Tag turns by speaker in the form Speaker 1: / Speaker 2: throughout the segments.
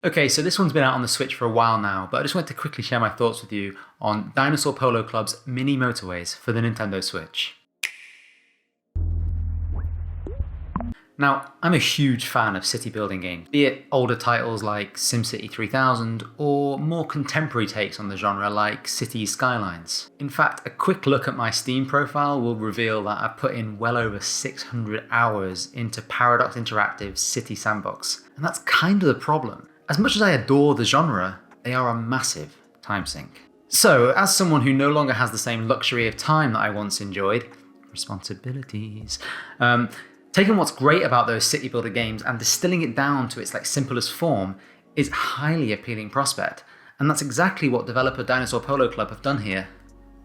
Speaker 1: Okay, so this one's been out on the Switch for a while now, but I just wanted to quickly share my thoughts with you on Dinosaur Polo Club's Mini Motorways for the Nintendo Switch. Now, I'm a huge fan of city building games, be it older titles like SimCity 3000 or more contemporary takes on the genre like Cities Skylines. In fact, a quick look at my Steam profile will reveal that I've put in well over 600 hours into Paradox Interactive's City Sandbox, and that's kind of the problem. As much as I adore the genre, they are a massive time sink. So, as someone who no longer has the same luxury of time that I once enjoyed, responsibilities, taking what's great about those city builder games and distilling it down to its simplest form is a highly appealing prospect. And that's exactly what developer Dinosaur Polo Club have done here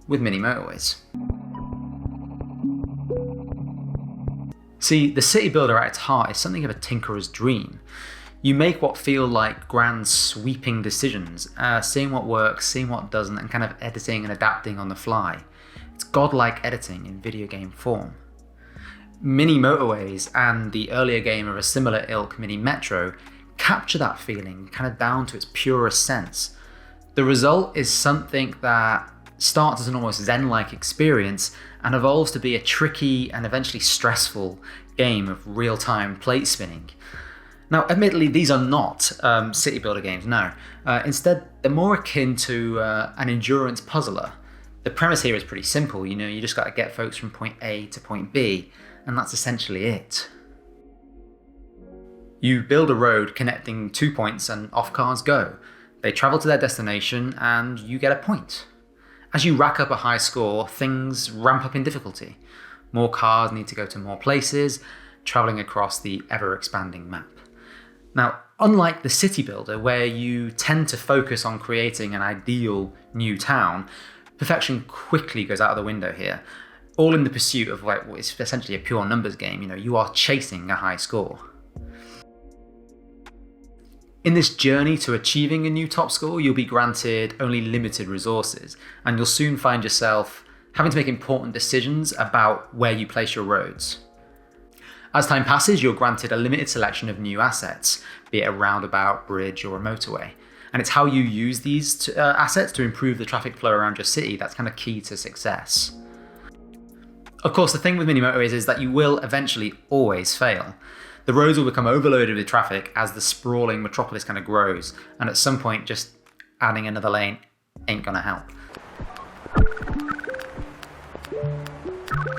Speaker 1: with Mini Motorways. See, the city builder at its heart is something of a tinkerer's dream. You make what feel like grand sweeping decisions, seeing what works, seeing what doesn't, and kind of editing and adapting on the fly. It's godlike editing in video game form. Mini Motorways and the earlier game of a similar ilk, Mini Metro, capture that feeling kind of down to its purest sense. The result is something that starts as an almost zen-like experience and evolves to be a tricky and eventually stressful game of real-time plate spinning. Now, admittedly, these are not city builder games, no. Instead, they're more akin to an endurance puzzler. The premise here is pretty simple, you just got to get folks from point A to point B, and that's essentially it. You build a road connecting 2 points and off cars go. They travel to their destination and you get a point. As you rack up a high score, things ramp up in difficulty. More cars need to go to more places, traveling across the ever-expanding map. Now, unlike the city builder, where you tend to focus on creating an ideal new town, perfection quickly goes out of the window here. All in the pursuit of what is essentially a pure numbers game. You are chasing a high score. In this journey to achieving a new top score, you'll be granted only limited resources, and you'll soon find yourself having to make important decisions about where you place your roads. As time passes, you're granted a limited selection of new assets, be it a roundabout, bridge, or a motorway. And it's how you use these assets to improve the traffic flow around your city that's kind of key to success. Of course, the thing with Mini Motorways is that you will eventually always fail. The roads will become overloaded with traffic as the sprawling metropolis kind of grows, and at some point just adding another lane ain't gonna help.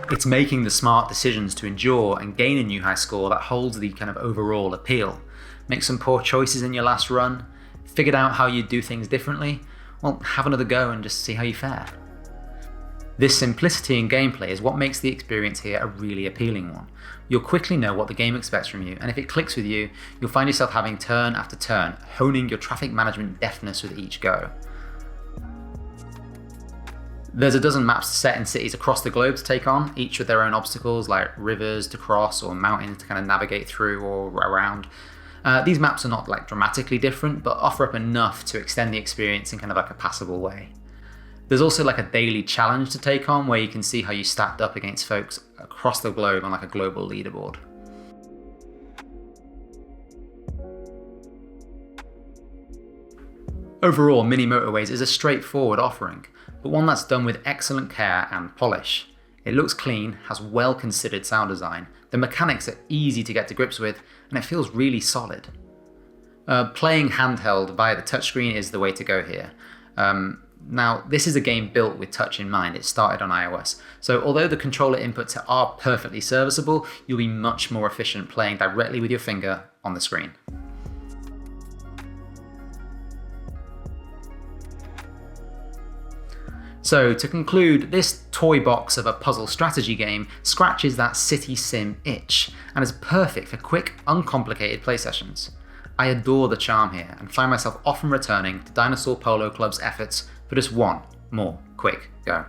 Speaker 1: It's making the smart decisions to endure and gain a new high score that holds the kind of overall appeal. Make some poor choices in your last run, figured out how you do things differently, well, have another go and just see how you fare. This simplicity in gameplay is what makes the experience here a really appealing one. You'll quickly know what the game expects from you, and if it clicks with you, you'll find yourself having turn after turn, honing your traffic management deftness with each go. There's a dozen maps set in cities across the globe to take on, each with their own obstacles like rivers to cross or mountains to kind of navigate through or around. These maps are not dramatically different, but offer up enough to extend the experience in kind of a passable way. There's also a daily challenge to take on where you can see how you stacked up against folks across the globe on a global leaderboard. Overall, Mini Motorways is a straightforward offering, but one that's done with excellent care and polish. It looks clean, has well-considered sound design, the mechanics are easy to get to grips with, and it feels really solid. Playing handheld via the touchscreen is the way to go here. Now, this is a game built with touch in mind. It started on iOS, so although the controller inputs are perfectly serviceable, you'll be much more efficient playing directly with your finger on the screen. So to conclude, this toy box of a puzzle strategy game scratches that city sim itch and is perfect for quick, uncomplicated play sessions. I adore the charm here and find myself often returning to Dinosaur Polo Club's efforts for just one more quick go.